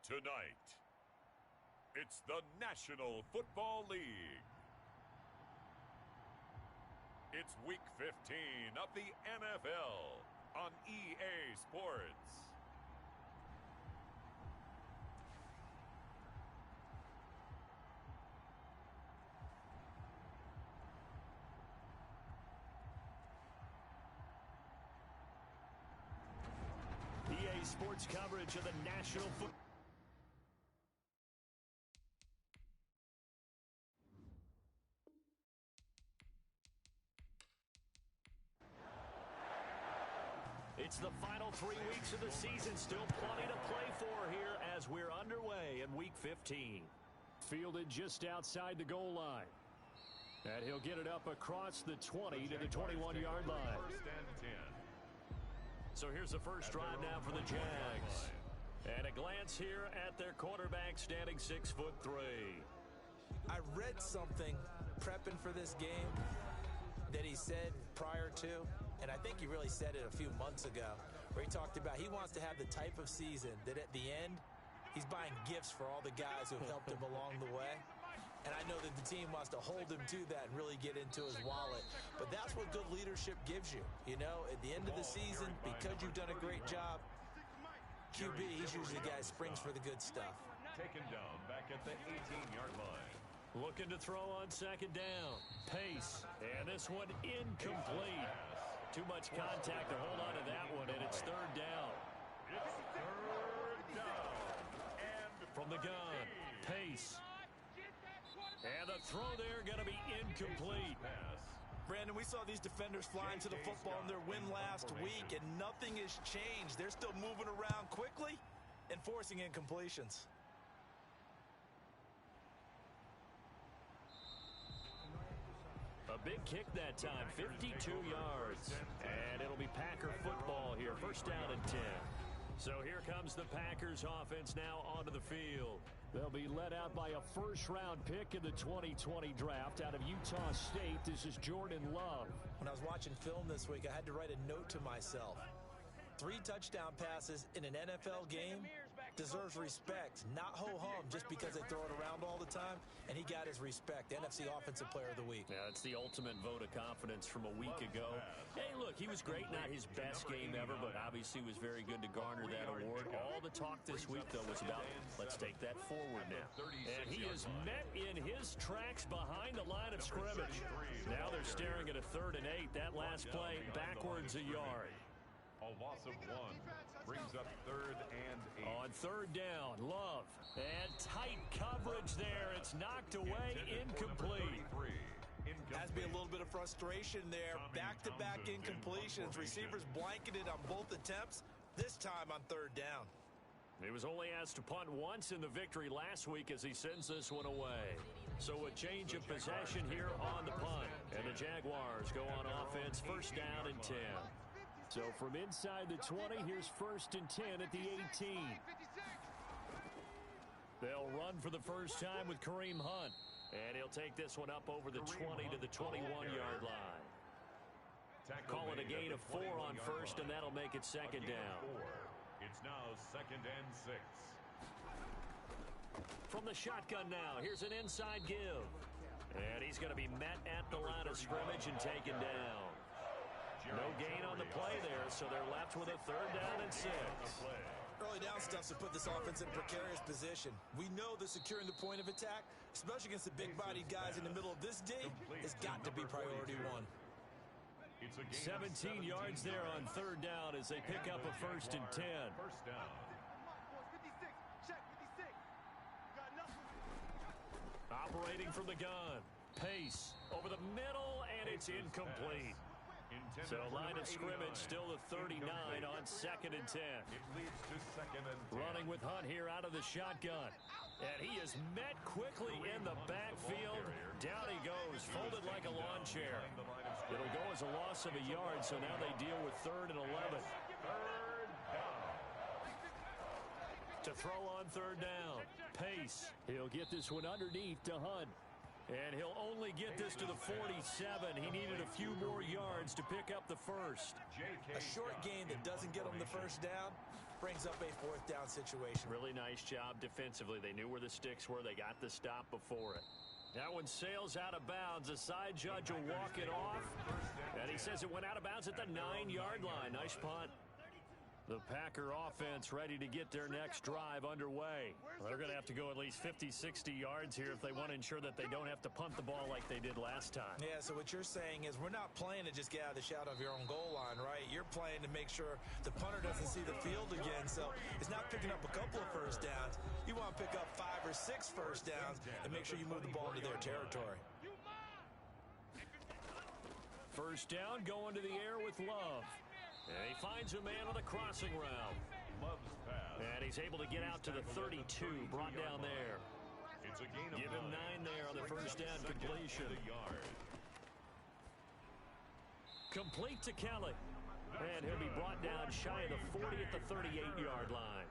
Tonight, it's the National Football League. It's Week 15 of the NFL on EA Sports. EA Sports coverage of the National Football. It's the final 3 weeks of the season. Still plenty to play for here as we're underway in Week 15. Fielded just outside the goal line. And he'll get it up across the 20 to the 21-yard line. First and 10. So here's the first drive now for the Jags. And a glance here at their quarterback standing 6'3". I read something prepping for this game that he said prior to, and I think he really said it a few months ago, where he talked about he wants to have the type of season that at the end, he's buying gifts for all the guys who have helped him along the way. And I know that the team wants to hold him to that and really get into his wallet. But that's what good leadership gives you. You know, at the end of the season, because you've done a great job, QB, he's usually the guy who springs for the good stuff. Taken down back at the 18-yard line. Looking to throw on second down. Pace. And this one incomplete. Too much contact to hold on to that one, and it's third down. It's third down. And from the gun, Pace. And the throw there going to be incomplete. Brandon, we saw these defenders flying to the football in their win last week, and nothing has changed. They're still moving around quickly and forcing incompletions. A big kick that time, 52 yards. And it'll be Packer football here, first down and 10. So here comes the Packers offense now onto the field. They'll be led out by a first-round pick in the 2020 draft out of Utah State. This is Jordan Love. When I was watching film this week, I had to write a note to myself. 3 touchdown passes in an NFL game deserves respect, not ho-hum just because they throw it around all the time. And he got his respect, NFC Offensive Player of the Week. Yeah, it's the ultimate vote of confidence from a week ago. Hey, look, he was great, not his best game ever, but obviously was very good to garner that award. All the talk this week, though, was about let's take that forward now. And he is met in his tracks behind the line of scrimmage. Now they're staring at a 3rd and 8. That last play, backwards a yard. A loss of 1 brings up 3rd and 8. On 3rd down, Love. And tight coverage there. It's knocked away, incomplete. Has to be a little bit of frustration there. Back-to-back incompletions. Receivers blanketed on both attempts, this time on 3rd down. He was only asked to punt once in the victory last week as he sends this one away. So a change of possession here on the punt. And the Jaguars go on offense, first down and 10. So from inside the 20, here's 1st and 10 at the 18. They'll run for the first time with Kareem Hunt. And he'll take this one up over the 20 to the 21-yard line. Call it a gain of 4 on first, and that'll make it 2nd down. It's now 2nd and 6. From the shotgun now, here's an inside give. And he's going to be met at the line of scrimmage and taken down. No gain on the play there, so they're left with a 3rd down and 6. Early down stuff to put this offense in a precarious position. We know that securing the point of attack, especially against the big-bodied guys in the middle of this D, has got to be priority 1. 17 yards there on 3rd down as they pick up a 1st and 10. First down. Operating from the gun. Pace over the middle, and it's incomplete. So line of scrimmage still the 39 on 2nd and 10. It leads to 2nd and 10. Running with Hunt here out of the shotgun. And he is met quickly in the backfield. Down he goes, folded like a lawn chair. It'll go as a loss of a yard, so now they deal with 3rd and 11. 3rd down. To throw on 3rd down. Pace. He'll get this one underneath to Hunt. And he'll only get this to the 47. He needed a few more yards to pick up the first. A short gain that doesn't get him the first down brings up a fourth down situation. Really nice job defensively. They knew where the sticks were. They got the stop before it. That one sails out of bounds. The side judge will walk it off. And he says it went out of bounds at the 9-yard line. Nice punt. The Packer offense ready to get their next drive underway. Well, they're going to have to go at least 50, 60 yards here if they want to ensure that they don't have to punt the ball like they did last time. Yeah, so what you're saying is we're not playing to just get out of the shadow of your own goal line, right? You're playing to make sure the punter doesn't see the field again. So it's not picking up a couple of first downs. You want to pick up 5 or 6 first downs and make sure you move the ball into their territory. First down going to the air with Love. And he finds a man on the crossing route. And he's able to get out to the 32, brought down there. Give him 9 there on the first down completion. Complete to Kelly. And he'll be brought down shy of the 40 at the 38-yard line.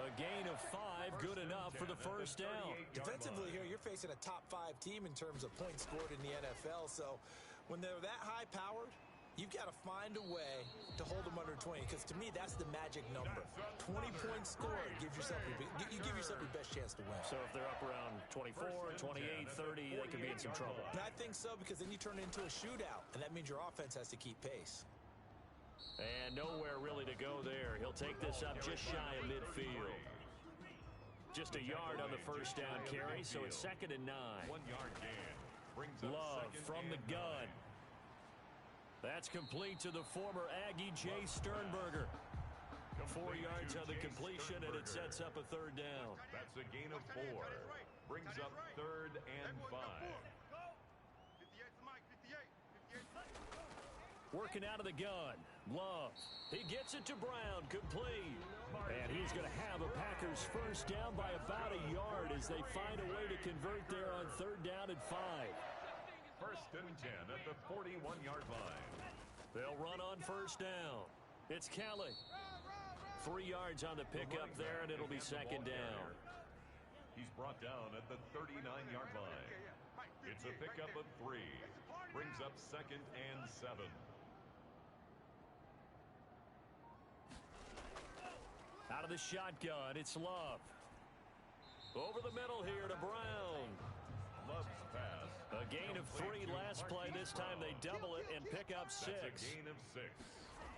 A gain of 5, good enough for the first down. Defensively here, you're facing a top 5 team in terms of points scored in the NFL. So when they're that high-powered, you've got to find a way to hold them under 20, because to me, that's the magic number. 20 points scored gives yourself you give yourself your best chance to win. So if they're up around 24, 28, 30, they could be in some trouble. And I think so, because then you turn it into a shootout, and that means your offense has to keep pace. And nowhere really to go there. He'll take this up just shy of midfield. Just a yard on the first down carry, so it's 2nd and 9. 1-yard gain. Love from the gun. That's complete to the former Aggie Jay Sternberger. 4 yards on the completion, and it sets up a 3rd down. That's a gain of 4. Brings up 3rd and 5. Working out of the gun. Love. He gets it to Brown. Complete. And he's going to have a Packers first down by about a yard as they find a way to convert there on 3rd down and 5. 1st and 10 at the 41-yard line. They'll run on first down. It's Kelly. 3 yards on the pickup there, and it'll be 2nd down. He's brought down at the 39-yard line. It's a pickup of 3. Brings up 2nd and 7. Out of the shotgun, it's Love. Over the middle here to Brown. Love's pass. A gain of 3 last play. This time they double it and pick up 6. That's a gain of 6.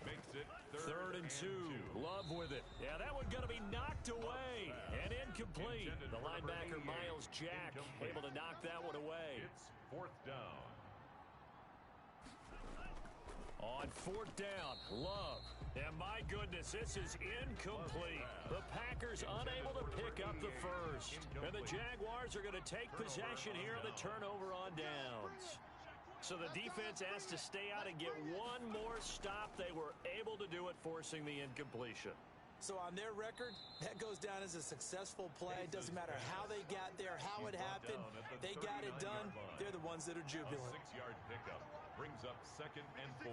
Makes it 3rd and 2. Love with it. Yeah, that one going to be knocked away and incomplete. The linebacker Miles Jack able to knock that one away. It's 4th down. On 4th down, Love. And my goodness, this is incomplete. The Packers unable to pick up the first. And the Jaguars are going to take possession here on the turnover on downs. So the defense has to stay out and get one more stop. They were able to do it, forcing the incompletion. So on their record, that goes down as a successful play. It doesn't matter how they got there, how it happened. They got it done. They're the ones that are jubilant. A 6-yard pickup brings up 2nd and 4.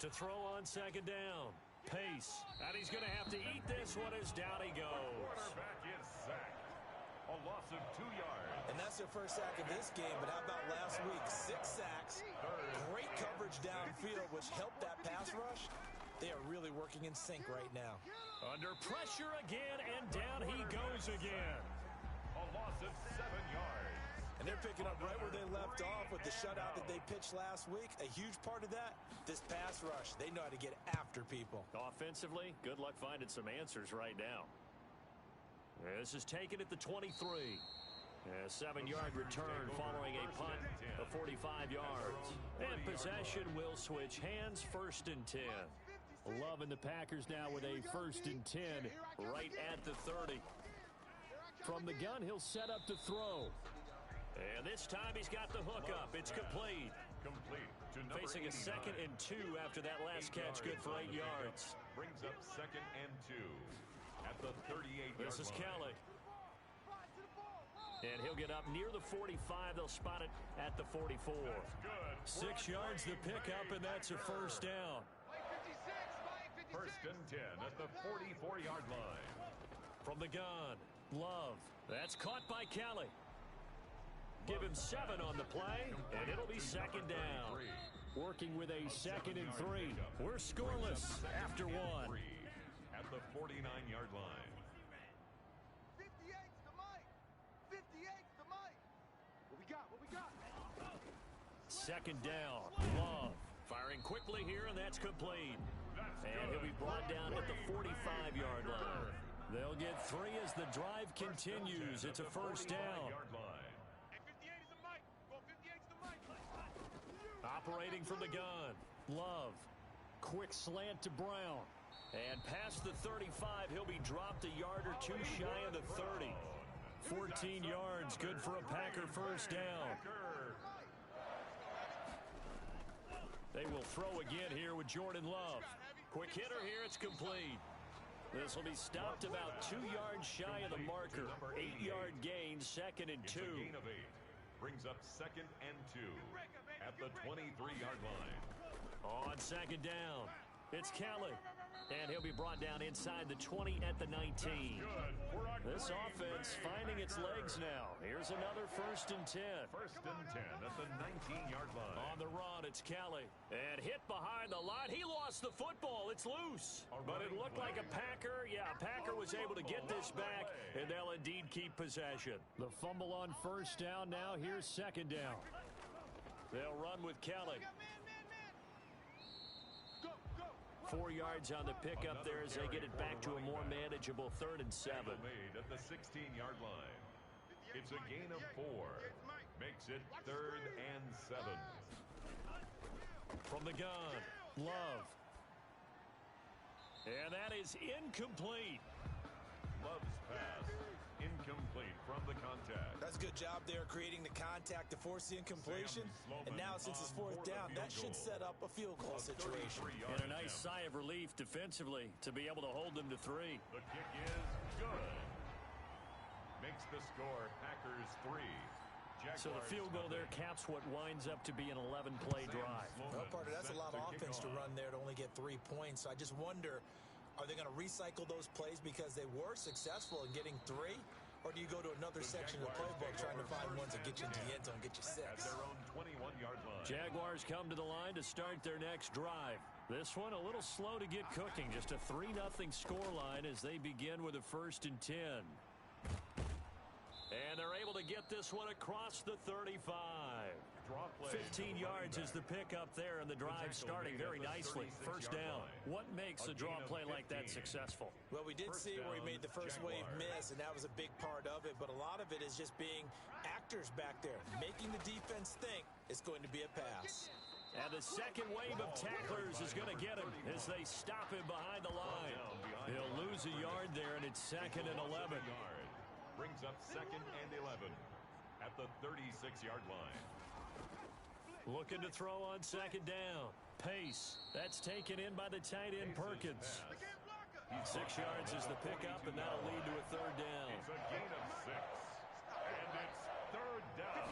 To throw on 2nd down. Pace. And he's going to have to eat this one as down he goes. Quarterback is sacked. A loss of 2 yards. And that's their first sack of this game, but how about last week? 6 sacks, great coverage downfield, which helped that pass rush. They are really working in sync right now. Under pressure again, and down he goes again. A loss of 7 yards. And they're picking up right where they left off with the shutout that they pitched last week. A huge part of that, this pass rush. They know how to get after people. Offensively, good luck finding some answers right now. This is taken at the 23. A 7-yard return following a punt of 45 yards. And possession will switch hands, 1st and 10. Love in the Packers now with a 1st and 10 right at the 30. From the gun, he'll set up to throw. And this time he's got the hook up. It's complete. Facing a 2nd and 2 after that last catch, good for 8 yards. Brings up 2nd and 2 at the 38-yard line. This is Kelly. And he'll get up near the 45. They'll spot it at the 44. 6 yards the pickup, and that's a first down. 1st and 10 at the 44-yard line. From the gun, Love. That's caught by Kelly. Give him 7 on the play, and it'll be 2nd down. working with a 2nd and 3. We're scoreless after one. At the 49-yard line. 58's the mic. 58's the mic. What we got? What we got? 2nd down. Love firing quickly here, and that's complete. And he'll be brought down at the 45-yard line. They'll get 3 as the drive continues. It's a 1st down. Hey, 58 is the mic. Go 58's the mic. Operating from the gun. Love. Quick slant to Brown. And past the 35, he'll be dropped a yard or 2 shy of the 30. 14 yards, good for a Packer 1st down. They will throw again here with Jordan Love. Quick hitter here, it's complete. This will be stopped about 2 yards shy of the marker. 8-yard gain, 2nd and 2. It's a gain of 8. Brings up 2nd and 2 at the 23-yard line. On 2nd down, it's Kelly. And he'll be brought down inside the 20 at the 19. This offense finding its legs now. Here's another 1st and 10. 1st and 10 at the 19-yard line. On the run, it's Kelly. And hit behind the line. He lost the football. It's loose. But it looked like a Packer. Yeah, a Packer was able to get this back, and they'll indeed keep possession. The fumble on 1st down now. Here's 2nd down. They'll run with Kelly. 4 yards on the pickup there as they get it back to a more manageable 3rd and 7. Made at the 16-yard line. It's a gain of 4. Makes it 3rd and 7. From the gun, Love. And that is incomplete. Love's pass. Incomplete from the contact. That's a good job there creating the contact to force the incompletion. And now since it's 4th down, that should set up a field goal situation. And a nice sigh of relief defensively to be able to hold them to 3. The kick is good. Makes the score Packers 3. So the field goal there caps what winds up to be an 11-play drive. Well, Carter, that's a lot of offense to run there to only get 3 points. So I just wonder, are they going to recycle those plays because they were successful in getting 3? Or do you go to another section of the playbook trying to find ones that get you into the end zone, get you 6? At their own 21-yard line. Jaguars come to the line to start their next drive. This one a little slow to get cooking. Just a 3-0 score line as they begin with a 1st and 10. And they're able to get this one across the 35. 15 yards is the pickup there, and the drive starting very nicely. 1st down. What makes a draw play like that successful? Well, we did see where he made the first wave miss, and that was a big part of it. But a lot of it is just being actors back there, making the defense think it's going to be a pass. And the second wave of tacklers is going to get him as they stop him behind the line. He'll lose a yard there, and it's 2nd and 11. Brings up 2nd and 11 at the 36-yard line. Looking to throw on 2nd down. Pace. That's taken in by the tight end Perkins. 6 yards is the pickup, and that'll lead to a 3rd down. It's a gain of 6. And it's 3rd down.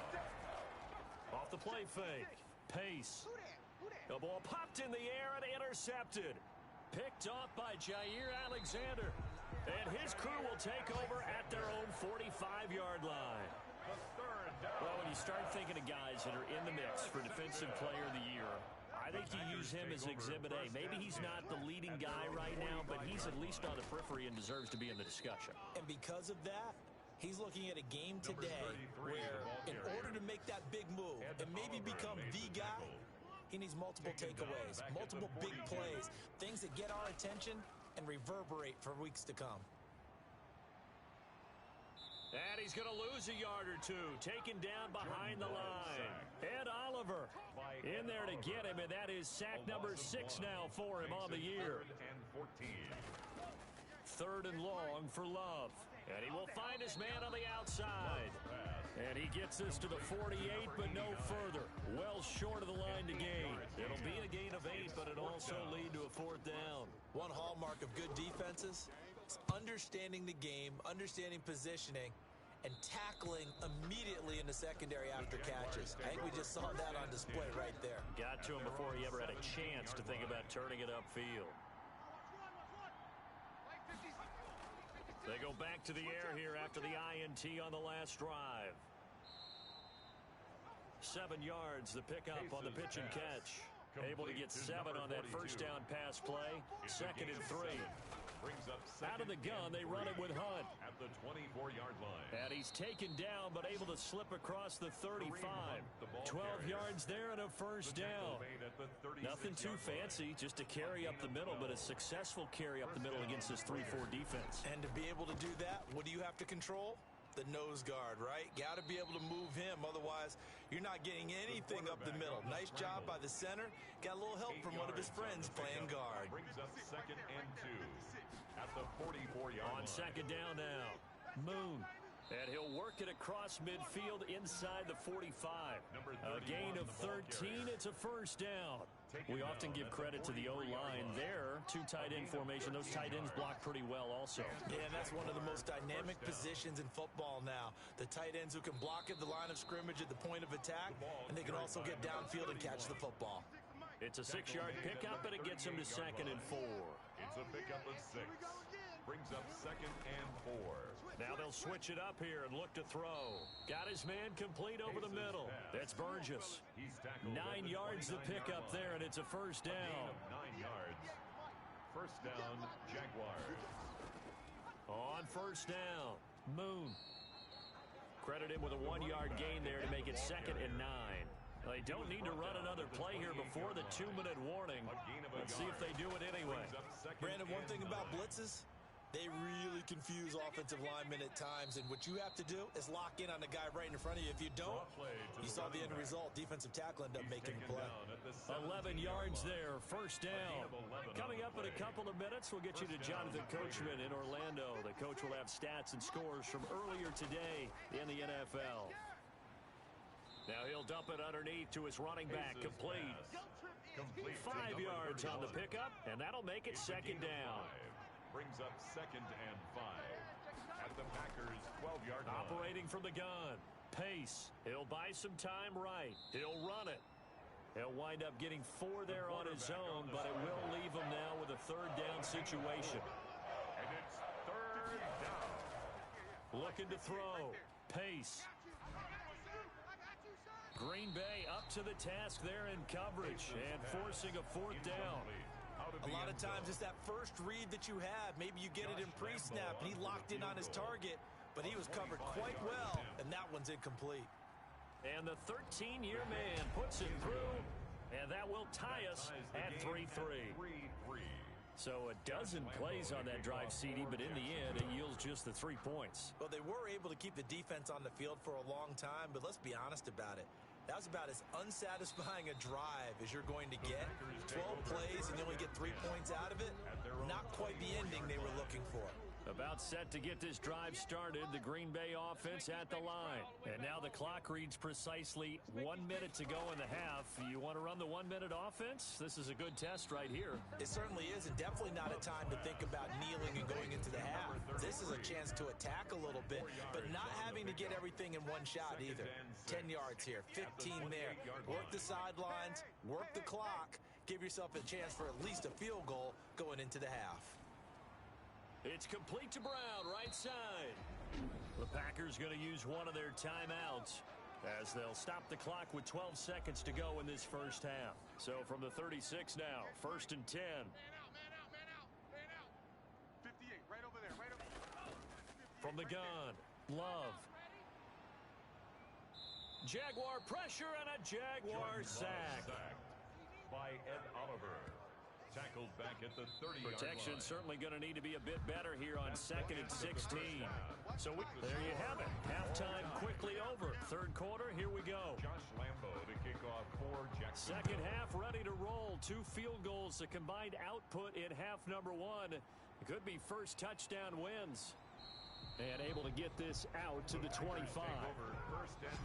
Off the play fake. Pace. The ball popped in the air and intercepted. Picked off by Jair Alexander. And his crew will take over at their own 45-yard line. Well, when you start thinking of guys that are in the mix for Defensive Player of the Year, I think you use him as Exhibit A. Maybe he's not the leading guy right now, but he's at least on the periphery and deserves to be in the discussion. And because of that, he's looking at a game today where in order to make that big move and maybe become the guy, he needs multiple takeaways, multiple big plays, things that get our attention and reverberate for weeks to come. And he's going to lose a yard or 2, taken down behind the line. Ed Oliver in there to get him, and that is sack number 6 now for him on the year. 3rd and long for Love. And he will find his man on the outside. And he gets this to the 48, but no further. Well short of the line to gain. It'll be a gain of 8, but it'll also lead to a 4th down. One hallmark of good defenses is understanding the game, understanding positioning, and tackling immediately in the secondary after catches. I think we just saw that on display right there. Got to him before he ever had a chance to think about turning it upfield. They go back to the air here after the INT on the last drive. 7 yards, the pickup on the pitch and catch. Able to get 7 on that first down pass play. Second and 3. Brings up Out of the gun, they run it with Hunt. At the 24-yard line. And he's taken down, but able to slip across the 35. 12 yards there and a first down. Nothing too fancy, just a carry up the middle, but a successful carry up the middle against this 3-4 defense. And to be able to do that, what do you have to control? The nose guard, right? Got to be able to move him. Otherwise, you're not getting anything up the middle. Nice job by the center. Got a little help from one of his friends playing guard. Brings up second and 2 at the 44-yard line. On second down now, Moon. And he'll work it across midfield inside the 45. A gain of 13. It's a first down. We often give credit to the O-line there. 2 tight end formation. Those tight ends block pretty well also. Yeah, and that's one of the most dynamic positions in football now. The tight ends who can block at the line of scrimmage at the point of attack, and they can also get downfield and catch the football. It's a 6-yard pickup, and it gets him to second and 4. It's a pickup of 6. Brings up second and 4. Now they'll switch it up here and look to throw. Got his man complete over the middle. That's Burgess. 9 yards to pick up there, and it's a first down. 9 yards. First down, Jaguars. On first down, Moon. Credit him with a 1-yard gain there to make it second and 9. They don't need to run another play here before the 2-minute warning. Let's see if they do it anyway. Brandon, one thing about blitzes, they really confuse offensive linemen at times, and what you have to do is lock in on the guy right in front of you. If you don't, you saw the end result. Defensive tackle ended up making the play. 11 yards there, first down. Coming up in a couple of minutes, we'll get you to Jonathan Coachman in Orlando. The coach will have stats and scores from earlier today in the NFL. Now he'll dump it underneath to his running back, complete. 5 yards on the pickup, and that'll make it second down. Brings up second and 5 at the Packers' 12-yard line. Operating from the gun. Pace. He'll buy some time right. He'll run it. He'll wind up getting 4 there on his own, but it will leave him now with a third down situation. And it's third down. Looking to throw. Pace. Green Bay up to the task there in coverage and forcing a 4th down. A lot of times it's that first read that you have. Maybe you get it in pre-snap, and he locked in on his target, but he was covered quite well, and that one's incomplete. And the 13-year man puts it through, and that will tie us at 3-3. So a dozen plays on that drive, CD, but in the end, it yields just the 3 points. Well, they were able to keep the defense on the field for a long time, but let's be honest about it. That was about as unsatisfying a drive as you're going to get. 12 plays and you only get 3 points out of it. Not quite the ending they were looking for. About set to get this drive started, the Green Bay offense at the line. And now the clock reads precisely 1 minute to go in the half. You want to run the 1-minute offense? This is a good test right here. It certainly is, and definitely not a time to think about kneeling and going into the half. This is a chance to attack a little bit, but not having to get everything in one shot either. 10 yards here, 15 there. Work the sidelines, work the clock, give yourself a chance for at least a field goal going into the half. It's complete to Brown, right side. The Packers going to use one of their timeouts as they'll stop the clock with 12 seconds to go in this first half. So from the 36 now, 1st and 10. Man out. 58, right over there, right over there. From the gun, Love. Jaguar pressure and a Jaguar sack. By Ed Oliver. Tackled back at the 30-yard Protection line. certainly going to need to be a bit better here on 2nd and 16. So there you have it. Halftime quickly over. Third quarter, here we go. Josh Lambo to kick off for Jackson. Second half ready to roll. 2 field goals. The combined output in half number 1. It could be first touchdown wins. And able to get this out to the 25. Over 1st and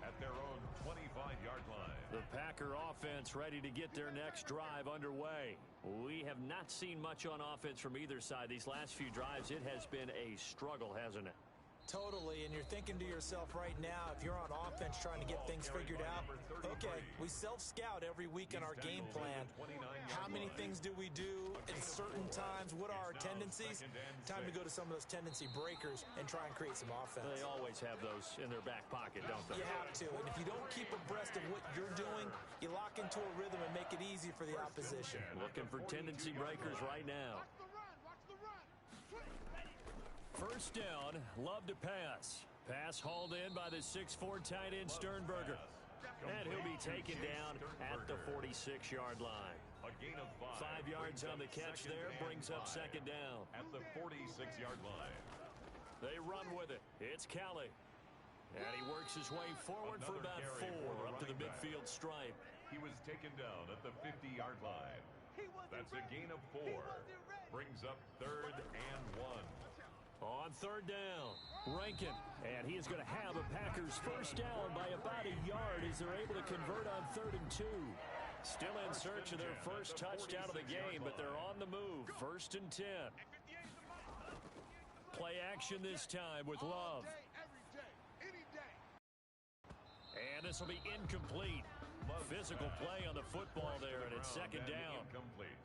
10 at their own 25-yard line. The Packer offense ready to get their next drive underway. We have not seen much on offense from either side. These last few drives, it has been a struggle, hasn't it? Totally, and you're thinking to yourself right now, if you're on offense trying to get things figured out, okay, we self-scout every week in our game plan. How many things do we do at certain times? What are our tendencies? Time to go to some of those tendency breakers and try and create some offense. They always have those in their back pocket, don't they? You have to, and if you don't keep abreast of what you're doing, you lock into a rhythm and make it easy for the opposition. Looking for tendency breakers right now. First down, Love to pass. Pass hauled in by the 6'4" tight end Sternberger. And he'll be taken down at the 46-yard line. 5 yards on the catch there, brings up second down. At the 46-yard line. They run with it. It's Kelly. And he works his way forward for about 4 up to the midfield stripe. He was taken down at the 50-yard line. That's a gain of 4. Brings up 3rd and 1. On third down, Rankin, and he is going to have a Packers first down by about a yard as they're able to convert on 3rd and 2. Still in search of their first touchdown of the game, but they're on the move. 1st and 10. Play action this time with Love. And this will be incomplete. Physical play on the football there, and it's second down. Incomplete.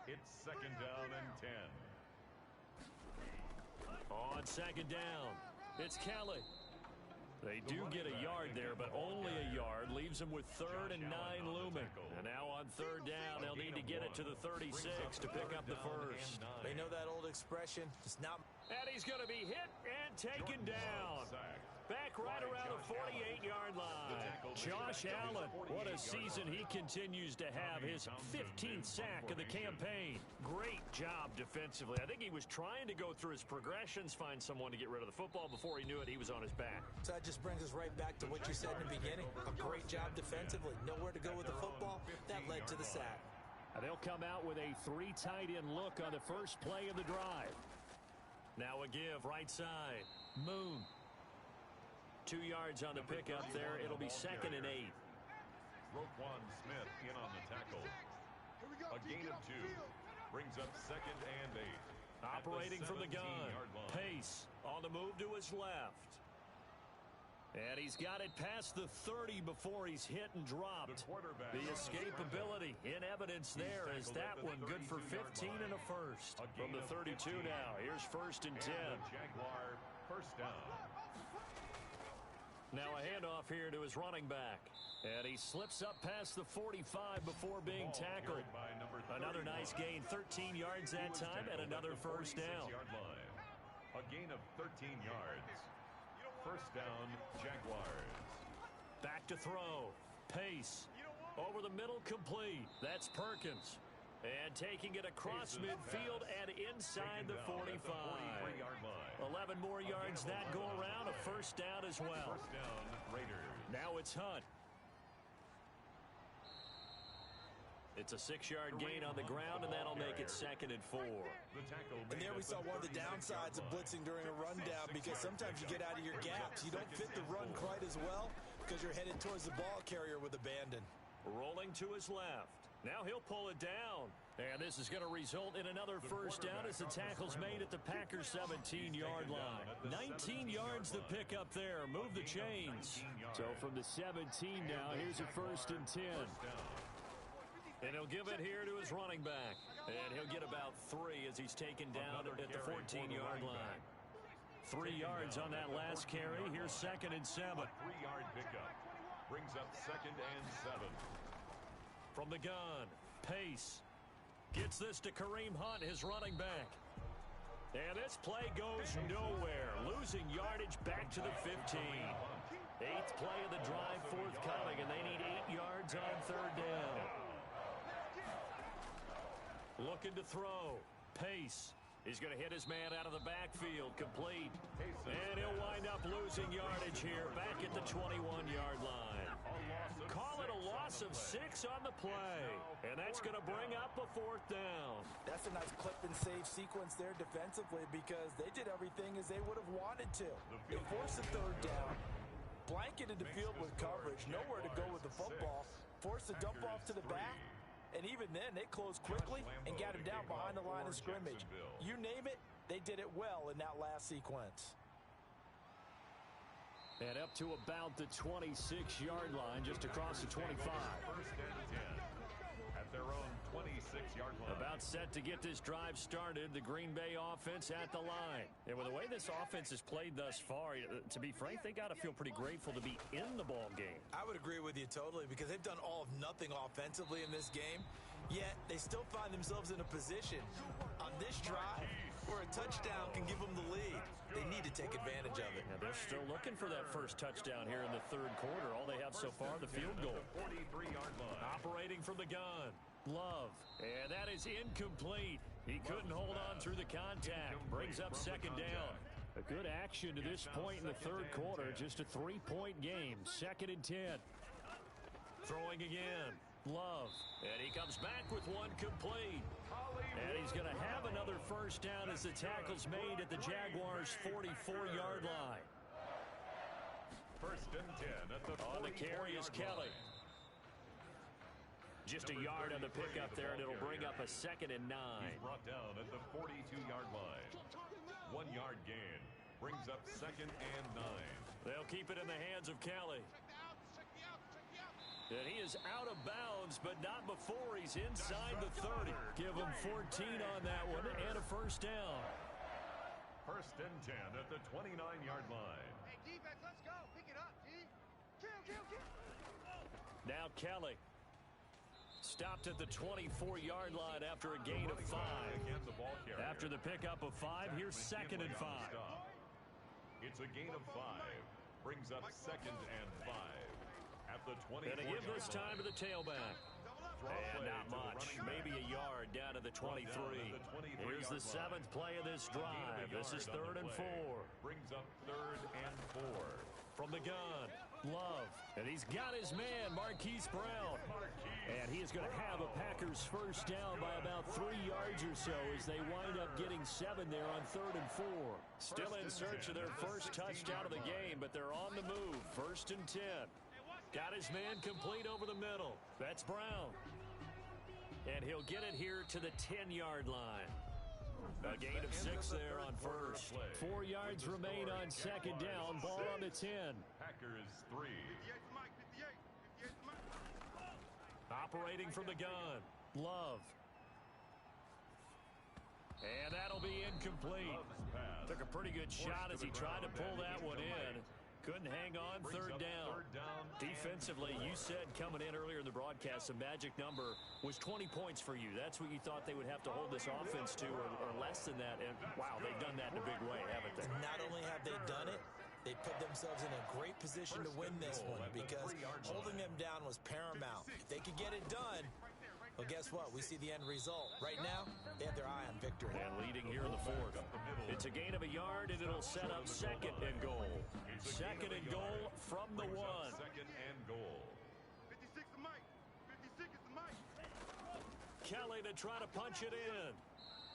It's second down and 10. On second down, it's Kelly. They do get a yard there, but only a yard. Leaves them with 3rd and 9 looming. And now on 3rd down, they'll need to get it to the 36 to pick up the first. They know that old expression. It's not. And he's going to be hit and taken down. Back right around the 48-yard line. Josh Allen, what a season he continues to have. His 15th sack of the campaign. Great job defensively. I think he was trying to go through his progressions, find someone to get rid of the football. Before he knew it, he was on his back. So that just brings us right back to what you said in the beginning. A great job defensively. Nowhere to go with the football. That led to the sack. They'll come out with a 3 tight end look on the first play of the drive. Now a give right side. Moon. 2 yards on the pickup there. It'll be 2nd and 8. Roquan Smith in on the tackle. A gain of 2. Brings up 2nd and 8. Operating from the gun. Pace on the move to his left. And he's got it past the 30 before he's hit and dropped. The escapability in evidence there is that one good for 15 and a first. From the 32 now, here's 1st and 10. Jaguar first down. Now a handoff here to his running back. And he slips up past the 45 before being tackled. Another nice gain, 13 yards that time, and another first down. A gain of 13 yards. First down, Jaguars. Back to throw. Pace. Over the middle, complete. That's Perkins. And taking it across midfield and inside the 45. 11 more yards that go around. A first down as well. First down, Raiders. Now it's Hunt. It's a 6-yard gain on the ground, and that'll make it 2nd and 4. And there we saw one of the downsides of blitzing during a rundown, because sometimes you get out of your gaps. You don't fit the run quite as well because you're headed towards the ball carrier with abandon. Rolling to his left. Now he'll pull it down. And this is going to result in another first down as the tackle's made at the Packers 17-yard line. 19 yards the pick up there. Move the chains. So from the 17 now, here's a 1st and 10. And he'll give it here to his running back. And he'll get about 3 as he's taken down at the 14-yard line. 3 yards on that last carry. Here's 2nd and 7. A 3-yard pickup. Brings up 2nd and 7. From the gun, Pace. Gets this to Kareem Hunt, his running back. And this play goes nowhere. Losing yardage back to the 15. 8th play of the drive forthcoming, and they need 8 yards on 3rd down. Looking to throw. Pace. He's going to hit his man out of the backfield. Complete. And he'll wind up losing yardage here back at the 21-yard line. Call it a loss of 6 on the play. And that's going to bring up a 4th down. That's a nice clip and save sequence there defensively, because they did everything as they would have wanted to. They forced the 3rd down, blanketed the field with coverage, nowhere to go with the football, forced the dump off to the back. And even then, they closed quickly and got him down behind the line of scrimmage. You name it, they did it well in that last sequence. And up to about the 26-yard line, just across the 25. First and 10 at their own 26-yard line. About set to get this drive started, the Green Bay offense at the line. And with the way this offense has played thus far, to be frank, they got to feel pretty grateful to be in the ball game. I would agree with you totally because they've done all of nothing offensively in this game, yet they still find themselves in a position on this drive where a touchdown can give them the lead. They need to take advantage of it. And they're still looking for that first touchdown here in the third quarter. All they have so far, the field goal. 43-yard line. Operating from the gun. Love. And that is incomplete. He couldn't hold on through the contact. Brings up second down. A good action to this point in the third quarter. Just a 3-point game. Second and 10. Throwing again. Love. And he comes back with one complete. And he's going to have another first down as the tackle's made at the Jaguars' 44-yard line. First and 10 at the on the carry is Kelly. Just a yard on the pickup there, and it'll bring up a second and 9. He's brought down at the 42-yard line. 1-yard gain brings up second and 9. They'll keep it in the hands of Kelly. And he is out of bounds, but not before he's inside the 30. Give him 14 on that one and a first down. First and 10 at the 29-yard line. Hey, defense, let's go. Pick it up, D. Kill. Now Kelly. Stopped at the 24-yard line after a gain of 5. After the pickup of 5, here's second and 5. It's a gain of 5. Brings up second and 5. At the 24. And to give this time to the tailback. And not much. Maybe a yard down to the 23. Here's the 7th play of this drive. This is third and 4. Brings up third and 4. From the gun, Love. And he's got his man, Marquise Brown. And he is going to have a Packers first down by about 3 yards or so as they wind up getting 7 there on third and 4. Still in search of their first touchdown of the game, but they're on the move. First and 10. Got his man complete over the middle. That's Brown. And he'll get it here to the 10-yard line. A gain of 6 there on first. 4 yards remain on second down. Ball on the 10. Packers 3. Operating from the gun. Love. And that'll be incomplete. Took a pretty good shot as he tried to pull that one in. Couldn't hang on. Third down. Defensively, you said coming in earlier in the broadcast, the magic number was 20 points for you. That's what you thought they would have to hold this offense to, or less than that. And, wow, they've done that in a big way, haven't they? Not only have they done it, they put themselves in a great position to win this one because holding them down was paramount. If they could get it done, well, guess what? We see the end result. Right now, they have their eye on victory. And leading here in the 4th. It's a gain of a yard, and it'll set up second and goal. Second and goal from the 1. Second and goal. 56 is Mike. 56 is Mike. Kelly to try to punch it in.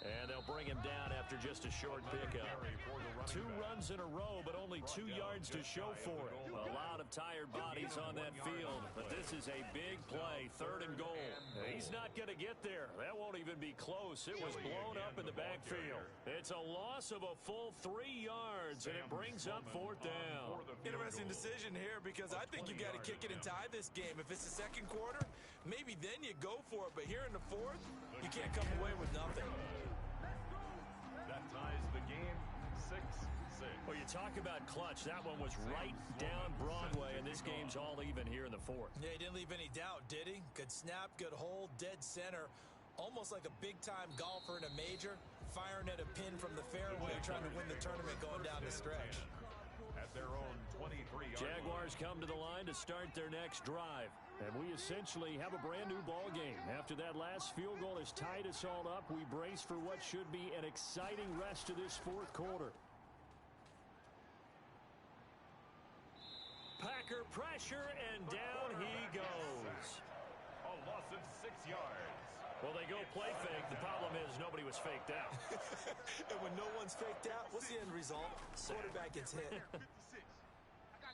And they'll bring him down after just a short pickup. 2 runs in a row, but only 2 yards to show for it. A lot of tired bodies on that field, but this is a big play, third and goal. He's not going to get there. That won't even be close. It was blown up in the backfield. It's a loss of a full 3 yards, and it brings up fourth down. Interesting decision here because I think you've got to kick it and tie this game. If it's the second quarter, maybe then you go for it. But here in the 4th, you can't come away with nothing. That ties the game 6-6. Well, you talk about clutch. That one was right down Broadway, and this game's all even here in the 4th. Yeah, he didn't leave any doubt, did he? Good snap, good hold, dead center. Almost like a big-time golfer in a major, firing at a pin from the fairway, trying to win the tournament going down the stretch. At their own 23-yard Jaguars come to the line to start their next drive. And we essentially have a brand-new ball game. After that last field goal has tied us all up, we brace for what should be an exciting rest of this 4th quarter. Packer pressure, and down he goes. A loss of 6 yards. Well, they go play fake. The problem is nobody was faked out. And when no one's faked out, what's the end result? Quarterback gets hit.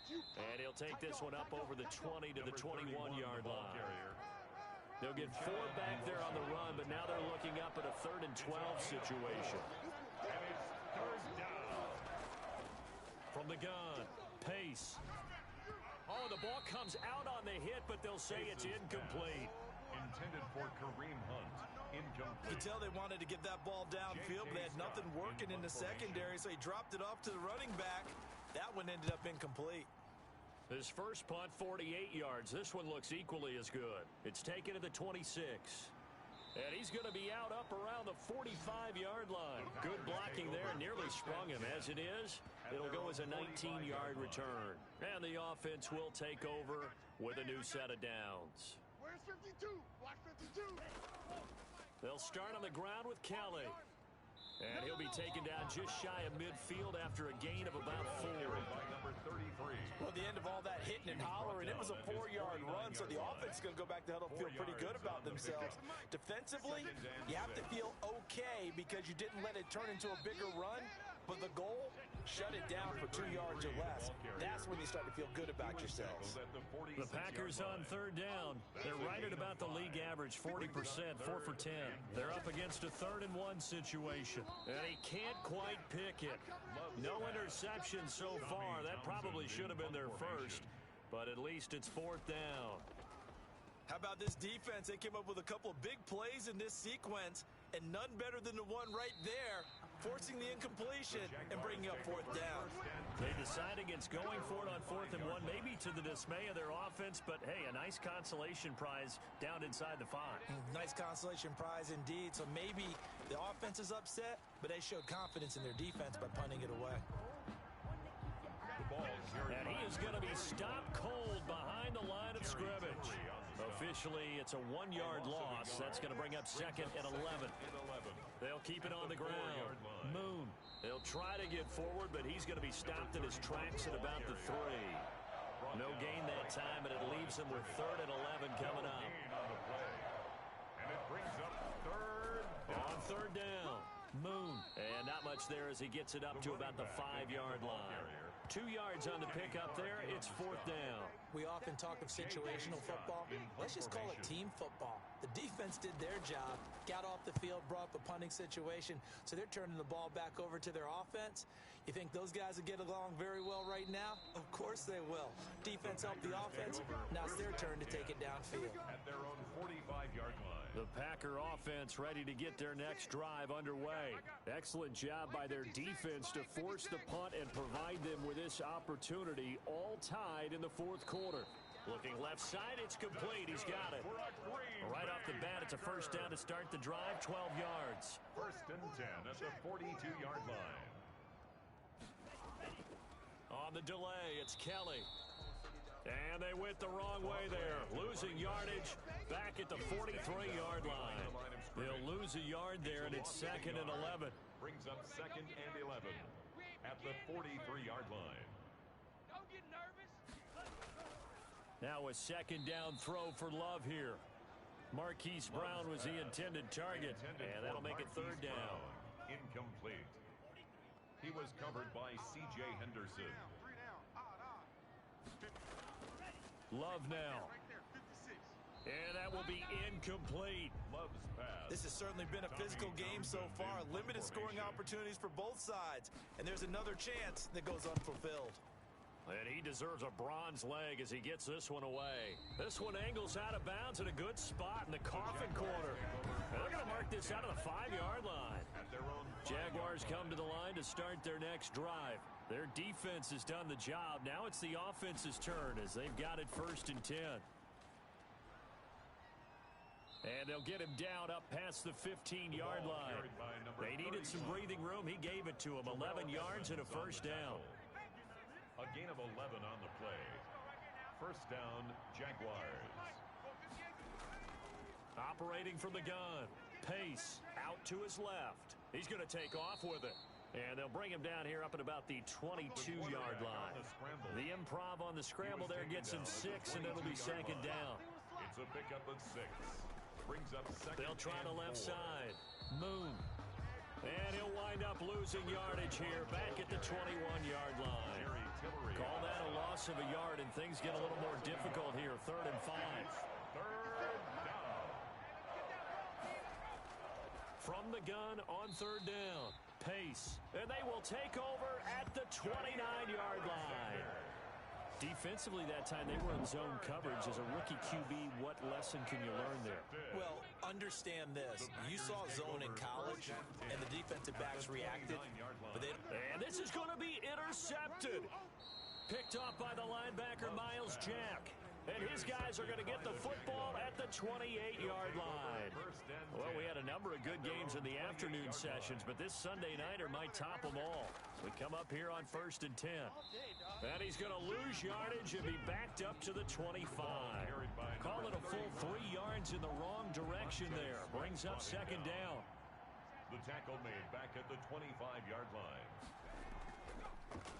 56. And he'll take this one up over the 20 to the 21-yard line. They'll get 4 back there on the run, but now they're looking up at a 3rd and 12 situation. And it's third down. From the gun, Pace. Oh, the ball comes out on the hit, but they'll say it's incomplete. Intended for Kareem Hunt. You Incomplete. could tell they wanted to get that ball downfield, but they had nothing working in the secondary, so he dropped it off to the running back. That one ended up incomplete. His first punt, 48 yards. This one looks equally as good. It's taken to the 26. And he's going to be out up around the 45-yard line. Good blocking there. Nearly sprung him. As it is, it'll go as a 19-yard return. And the offense will take over with a new set of downs. Where's 52? Watch 52. They'll start on the ground with Kelly. And he'll be taken down just shy of midfield after a gain of about 4. By number 33. Well, the end of all that hitting and hollering, it was a 4-yard run, so the offense is going to go back to huddle, feel pretty good about themselves. Defensively, you have to feel okay because you didn't let it turn into a bigger run, but the goal, shut it down for 2 yards or less. That's when you start to feel good about yourselves. The Packers on third down. They're right at about the league average, 40%, 4 for 10. They're up against a 3rd and 1 situation. And he can't quite pick it. No interception so far. That probably should have been their first, but at least it's 4th down. How about this defense? They came up with a couple of big plays in this sequence, and none better than the one right there, forcing the incompletion and bringing up 4th down. They decide against going for it on 4th and 1, maybe to the dismay of their offense, but hey, a nice consolation prize down inside the 5. Nice consolation prize indeed. So maybe the offense is upset, but they showed confidence in their defense by punting it away. And he is going to be stopped cold behind the line of scrimmage. Officially, it's a 1-yard loss. That's going to bring up 2nd and 11. They'll keep it on the ground. Moon. They'll try to get forward, but he's going to be stopped in his tracks at about the 3. No gain that time, and it leaves him with 3rd and 11 coming up. And it brings up 3rd on 3rd down. Moon. And not much there as he gets it up to about the 5-yard line. 2 yards on the pickup there. It's 4th down. We often talk of situational football. Let's just call it team football. The defense did their job, got off the field, brought up a punting situation, so they're turning the ball back over to their offense. You think those guys will get along very well right now? Of course they will. Defense helped the offense. Now it's their turn to take it downfield. At their own 45-yard line. The Packer offense ready to get their next drive underway. Excellent job by their defense to force the punt and provide them with this opportunity, all tied in the 4th quarter. Looking left side, it's complete. He's got it. Right off the bat, it's a 1st down to start the drive, 12 yards. 1st and 10 at the 42-yard line. On the delay, it's Kelly. And they went the wrong way there. Losing yardage back at the 43-yard line. They'll lose a yard there, and it's 2nd and 11. Brings up 2nd and 11 at the 43-yard line. Don't get nervous. Now a 2nd down throw for Love here. Marquise Brown was the intended target, and that'll make it 3rd down. Incomplete. He was covered by C.J. Henderson. 3 down. Love now. Right there, 56. And that will be incomplete. Love's pass. This has certainly been a physical game so far. Limited scoring opportunities for both sides. And there's another chance that goes unfulfilled. And he deserves a bronze leg as he gets this one away. This one angles out of bounds in a good spot in the coffin corner. And they're going to mark this out of the 5-yard line. At their own Jaguars come to the line to start their next drive. Their defense has done the job. Now it's the offense's turn as they've got it 1st and 10. And they'll get him down up past the 15-yard line. They needed some breathing room. He gave it to him. 11 yards and a 1st down. A gain of 11 on the play. 1st down, Jaguars. Operating from the gun. Pace out to his left. He's going to take off with it. And they'll bring him down here up at about the 22-yard line. The improv on the scramble there gets him 6, and it'll be 2nd down. It's a pickup of 6. Brings up 2nd. They'll try the left 4. side. Moon. And he'll wind up losing yardage here back at the 21-yard line. Call that a loss of a yard, and things get a little more difficult here. 3rd and 5. 3rd down. From the gun on 3rd down. Pace. And they will take over at the 29-yard line. Defensively that time, they were in zone coverage. As a rookie QB, what lesson can you learn there? Well, understand this. You saw zone in college, and the defensive backs reacted. But and this is going to be intercepted. Picked off by the linebacker, Miles Jack. And his guys are going to get the football at the 28-yard line. Well, we had a number of good games in the afternoon sessions, but this Sunday nighter might top them all. We come up here on 1st and 10. And he's going to lose yardage and be backed up to the 25. Call it a full 3 yards in the wrong direction there. Brings up 2nd down. The tackle made back at the 25-yard line.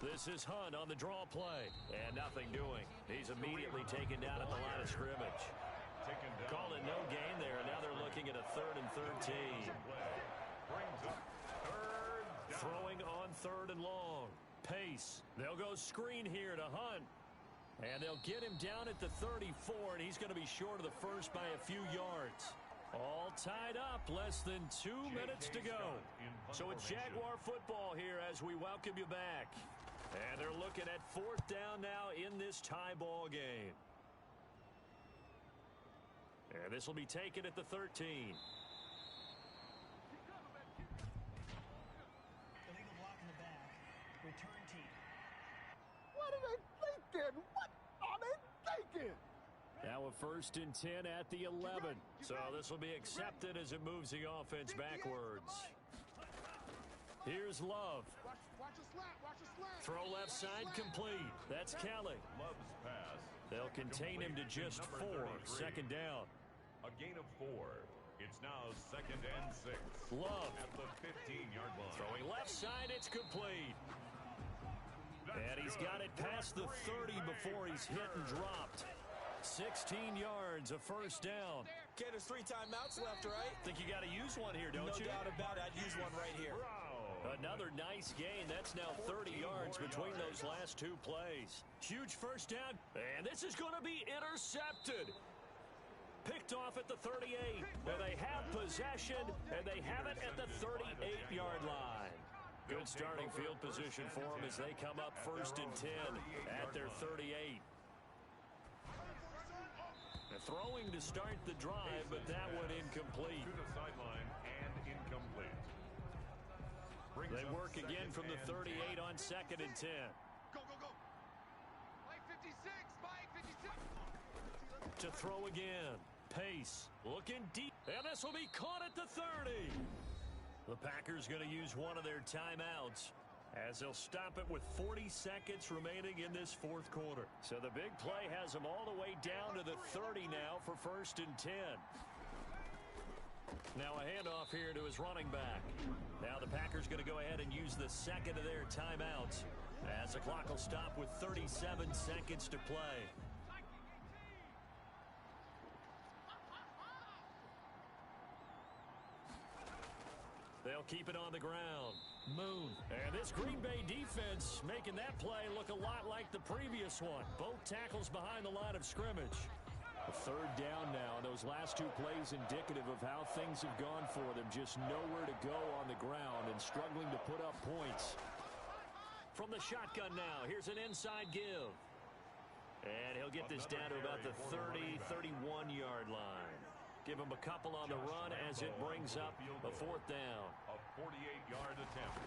This is Hunt on the draw play. And nothing doing. He's immediately taken down at the line of scrimmage. Called it no gain there, and now they're looking at a 3rd and 13. Throwing on 3rd and long. Pace. They'll go screen here to Hunt. And they'll get him down at the 34, and he's going to be short of the first by a few yards. All tied up, less than 2 minutes to go. So it's Jaguar football here as we welcome you back. And they're looking at 4th down now in this tie ball game. And this will be taken at the 13. Illegal block in the back. Return team. What are they thinking? What are they thinking? Now a 1st and 10 at the 11. So this will be accepted as it moves the offense backwards. Here's Love. Watch the slant. Watch the slant. Throw left side complete. That's Kelly. Love's pass. They'll contain him to just 4. 2nd down. A gain of 4. It's now 2nd and 6. Love at the 15-yard line. throwing left side. It's complete. And he's got it past the 30 before he's hit and dropped. 16 yards, a 1st down. okay, there's 3 timeouts left, right? Think you got to use one here, don't you? No doubt about it. I'd use one right here. Another nice gain. That's now 30 yards between those last 2 plays. Huge 1st down. And this is going to be intercepted. Picked off at the 38. And they have possession, and they have it at the 38-yard line. Good starting field position for them as they come up 1st and 10 at their 38. Throwing to start the drive, but that one incomplete. To the sideline and incomplete. They work again from the 38 on 2nd and 10. Go, go, go. Mike 56. Mike 56. To throw again. Pace. Looking deep. And this will be caught at the 30. The Packers going to use one of their timeouts, as they'll stop it with 40 seconds remaining in this 4th quarter. So the big play has them all the way down to the 30 now for 1st and 10. Now a handoff here to his running back. Now the Packers going to go ahead and use the 2nd of their timeouts, as the clock will stop with 37 seconds to play. They'll keep it on the ground. Moon. And this Green Bay defense making that play look a lot like the previous one. Both tackles behind the line of scrimmage. A 3rd down now. Those last 2 plays indicative of how things have gone for them. Just nowhere to go on the ground and struggling to put up points. From the shotgun now, here's an inside give. And he'll get this down to about the 30, 31-yard line. Give him a couple on the run as it brings up a 4th down. A 48-yard attempt.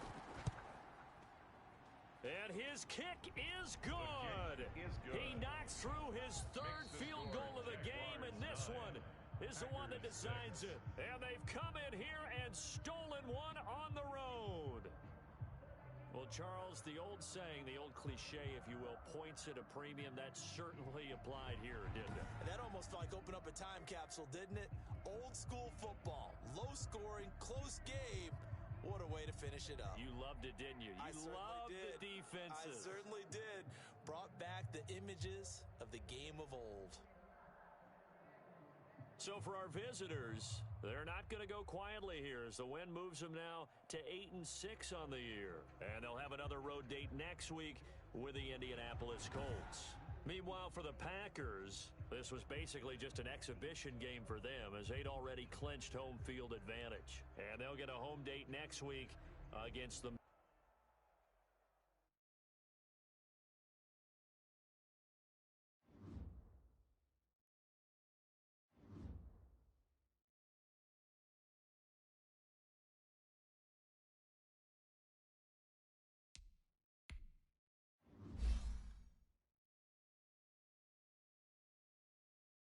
And his kick is good. He knocks through his 3rd field goal of the game, and this one is the one that decides it. And they've come in here and stolen one on the road. Well, Charles, the old saying, the old cliche, if you will, points at a premium, that certainly applied here, didn't it? And that almost like opened up a time capsule, didn't it? Old school football, low scoring, close game. What a way to finish it up. You loved it, didn't you? You loved the defenses. I certainly did. Brought back the images of the game of old. So for our visitors, they're not going to go quietly here as the win moves them now to 8-6 on the year. And they'll have another road date next week with the Indianapolis Colts. Meanwhile, for the Packers, this was basically just an exhibition game for them as they'd already clinched home field advantage. And they'll get a home date next week against the